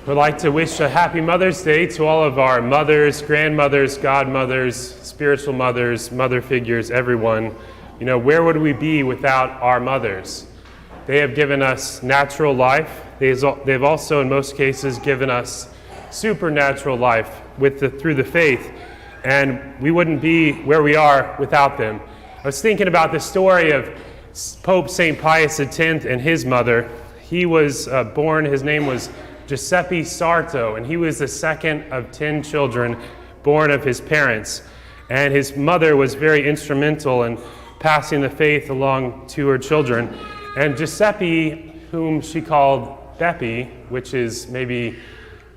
We'd like to wish a happy Mother's Day to all of our mothers, grandmothers, godmothers, spiritual mothers, mother figures, everyone. You know, where would we be without our mothers? They have given us natural life. They've also, in most cases, given us supernatural life through the faith. And we wouldn't be where we are without them. I was thinking about the story of Pope St. Pius X and his mother. He was born, his name was Giuseppe Sarto, and he was the second of 10 children born of his parents. And his mother was very instrumental in passing the faith along to her children. And Giuseppe, whom she called Beppe, which is maybe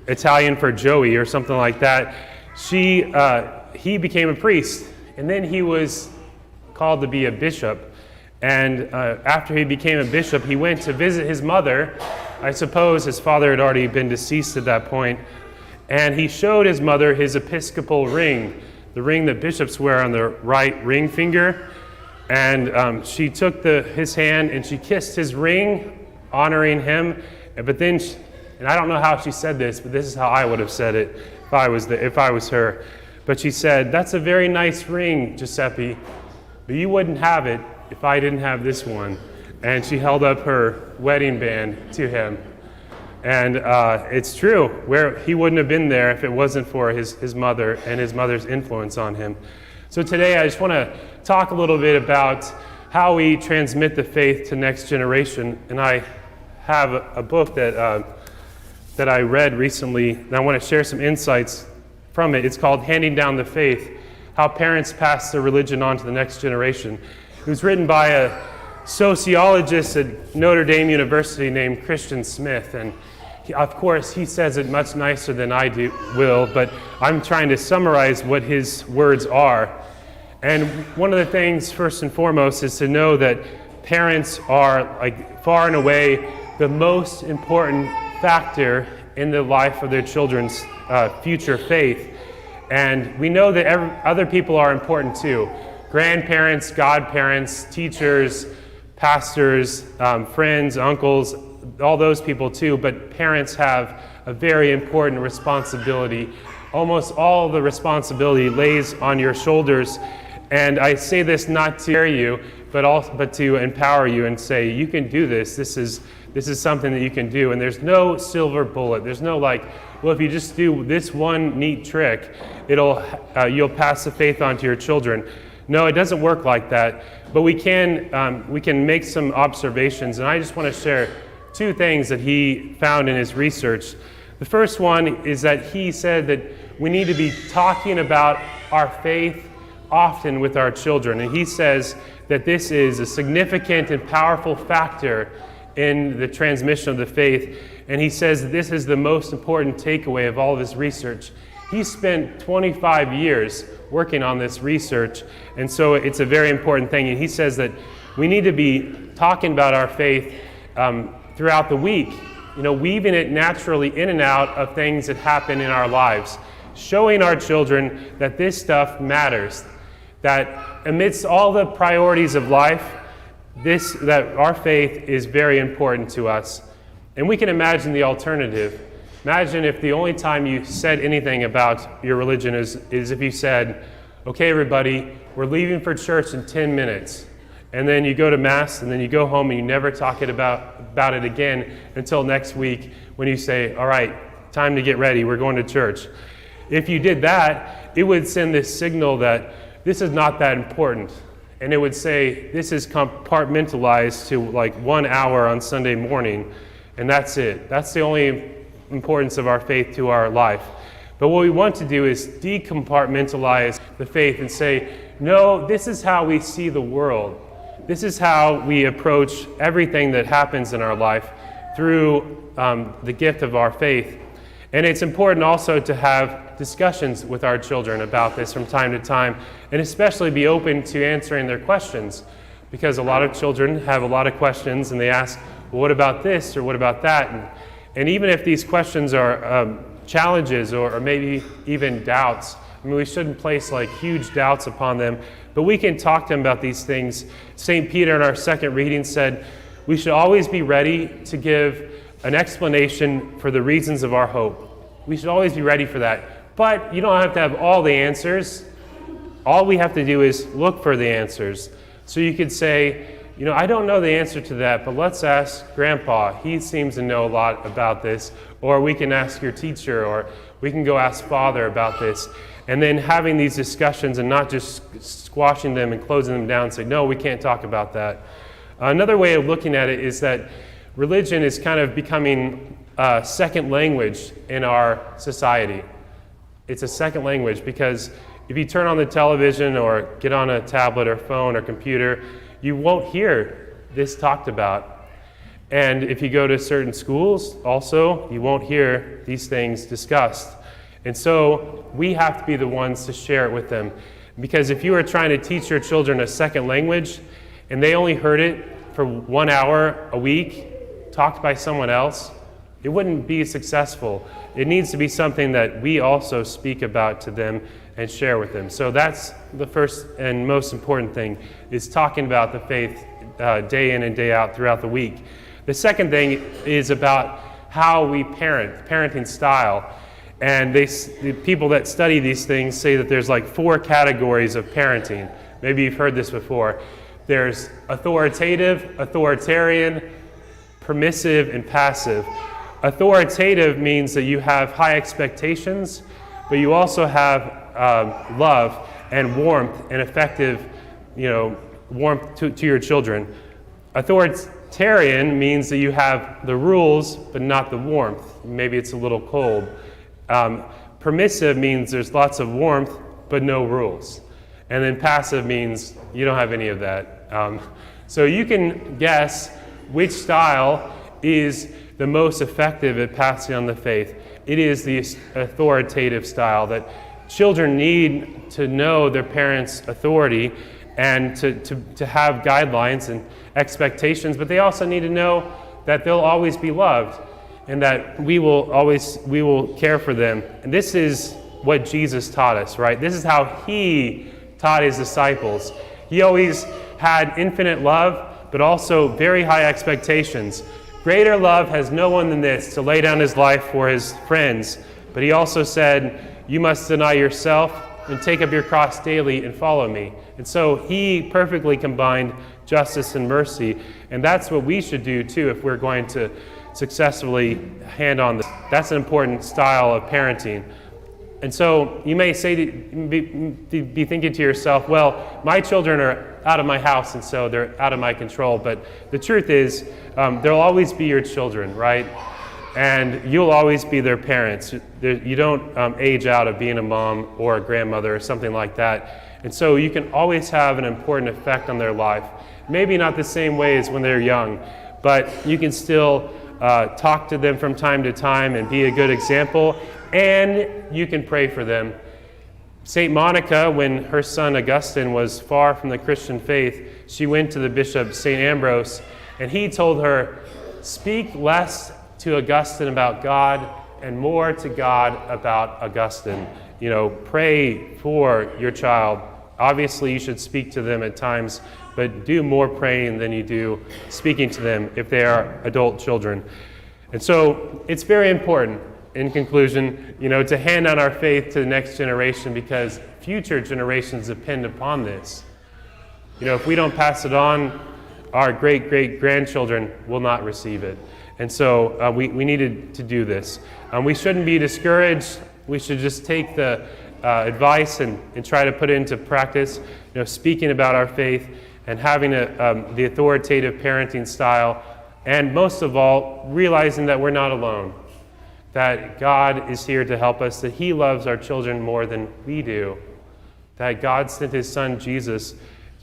Italian for Joey or something like that, he became a priest. And then he was called to be a bishop. And after he became a bishop, he went to visit his mother. I suppose his father had already been deceased at that point. And he showed his mother his episcopal ring, the ring that bishops wear on their right ring finger. And she took his hand and she kissed his ring, honoring him. But then, and I don't know how she said this, but this is how I would have said it if I was her. But she said, "That's a very nice ring, Giuseppe, but you wouldn't have it if I didn't have this one." And she held up her wedding band to him. And it's true, where he wouldn't have been there if it wasn't for his mother and his mother's influence on him. So today I just want to talk a little bit about how we transmit the faith to next generation. And I have a book that I read recently, and I want to share some insights from it. It's called Handing Down the Faith: How Parents Pass Their Religion On to the Next Generation. It was written by a sociologist at Notre Dame University named Christian Smith, and of course he says it much nicer than I will, but I'm trying to summarize what his words are. And one of the things, first and foremost, is to know that parents are, like, far and away the most important factor in the life of their children's future faith. And we know that other people are important too. Grandparents, godparents, teachers, pastors, friends, uncles, all those people too, but parents have a very important responsibility. Almost all the responsibility lays on your shoulders. And I say this not to scare you, but to empower you and say, you can do this. This is something that you can do. And there's no silver bullet. There's no like, well, if you just do this one neat trick, you'll pass the faith on to your children. No, it doesn't work like that. But we can make some observations. And I just want to share two things that he found in his research. The first one is that he said that we need to be talking about our faith often with our children. And he says that this is a significant and powerful factor in the transmission of the faith. And he says that this is the most important takeaway of all of his research. He spent 25 years working on this research, and so it's a very important thing. And he says that we need to be talking about our faith throughout the week, weaving it naturally in and out of things that happen in our lives, showing our children that this stuff matters, that amidst all the priorities of life, that our faith is very important to us. And we can imagine the alternative. Imagine if the only time you said anything about your religion is if you said, "Okay, everybody, we're leaving for church in 10 minutes. And then you go to Mass, and then you go home and you never talk about it again until next week when you say, "All right, time to get ready, we're going to church." If you did that, it would send this signal that this is not that important. And it would say, this is compartmentalized to like 1 hour on Sunday morning, and that's it. That's the only importance of our faith to our life. But what we want to do is decompartmentalize the faith and say, no, this is how we see the world. This is how we approach everything that happens in our life through the gift of our faith. And it's important also to have discussions with our children about this from time to time, and especially be open to answering their questions, because a lot of children have a lot of questions and they ask, well, what about this or what about that? And even if these questions are challenges or maybe even doubts, we shouldn't place like huge doubts upon them, but we can talk to them about these things. St. Peter in our second reading said, we should always be ready to give an explanation for the reasons of our hope. We should always be ready for that. But you don't have to have all the answers. All we have to do is look for the answers. So you could say, I don't know the answer to that, but let's ask Grandpa. He seems to know a lot about this. Or we can ask your teacher, or we can go ask Father about this. And then having these discussions and not just squashing them and closing them down and say, no, we can't talk about that. Another way of looking at it is that religion is kind of becoming a second language in our society. It's a second language because if you turn on the television or get on a tablet or phone or computer, you won't hear this talked about. And if you go to certain schools, also, you won't hear these things discussed. And so we have to be the ones to share it with them. Because if you are trying to teach your children a second language and they only heard it for 1 hour a week, talked by someone else, it wouldn't be successful. It needs to be something that we also speak about to them and share with them. So that's the first and most important thing, is talking about the faith day in and day out throughout the week. The second thing is about how we parent, parenting style. And the people that study these things say that there's like 4 categories of parenting. Maybe you've heard this before. There's authoritative, authoritarian, permissive, and passive. Authoritative means that you have high expectations, but you also have love and warmth and effective, warmth to your children. Authoritarian means that you have the rules, but not the warmth. Maybe it's a little cold. Permissive means there's lots of warmth, but no rules. And then passive means you don't have any of that. So you can guess which style is the most effective at passing on the faith. It is the authoritative style, that children need to know their parents' authority and to have guidelines and expectations, but they also need to know that they'll always be loved and that we will care for them. And this is what Jesus taught us, right? This is how he taught his disciples. He always had infinite love, but also very high expectations. Greater love has no one than this, to lay down his life for his friends. But he also said, you must deny yourself and take up your cross daily and follow me. And so he perfectly combined justice and mercy. And that's what we should do too if we're going to successfully hand on this. That's an important style of parenting. And so you may say, be thinking to yourself, well, my children are out of my house, and so they're out of my control. But the truth is, they'll always be your children, right? And you'll always be their parents. You don't age out of being a mom or a grandmother or something like that. And so you can always have an important effect on their life. Maybe not the same way as when they're young, but you can still talk to them from time to time and be a good example. And you can pray for them. St. Monica, when her son Augustine was far from the Christian faith, she went to the bishop, St. Ambrose, and he told her, speak less to Augustine about God and more to God about Augustine. Pray for your child. Obviously, you should speak to them at times, but do more praying than you do speaking to them if they are adult children. And so it's very important, in conclusion, to hand on our faith to the next generation, because future generations depend upon this. If we don't pass it on, our great-great-grandchildren will not receive it. And so we needed to do this. We shouldn't be discouraged. We should just take the advice and try to put it into practice, speaking about our faith and having the authoritative parenting style, and most of all, realizing that we're not alone, that God is here to help us, that he loves our children more than we do, that God sent his son Jesus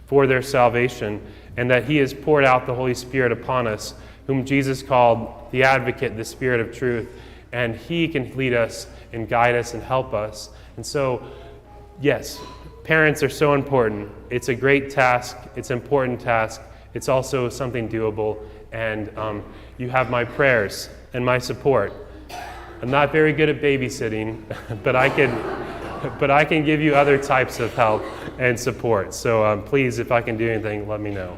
for their salvation, and that he has poured out the Holy Spirit upon us, whom Jesus called the Advocate, the Spirit of Truth, and he can lead us and guide us and help us. And so, yes, parents are so important. It's a great task. It's an important task. It's also something doable, and you have my prayers and my support. I'm not very good at babysitting, but I can give you other types of help and support. So please, if I can do anything, let me know.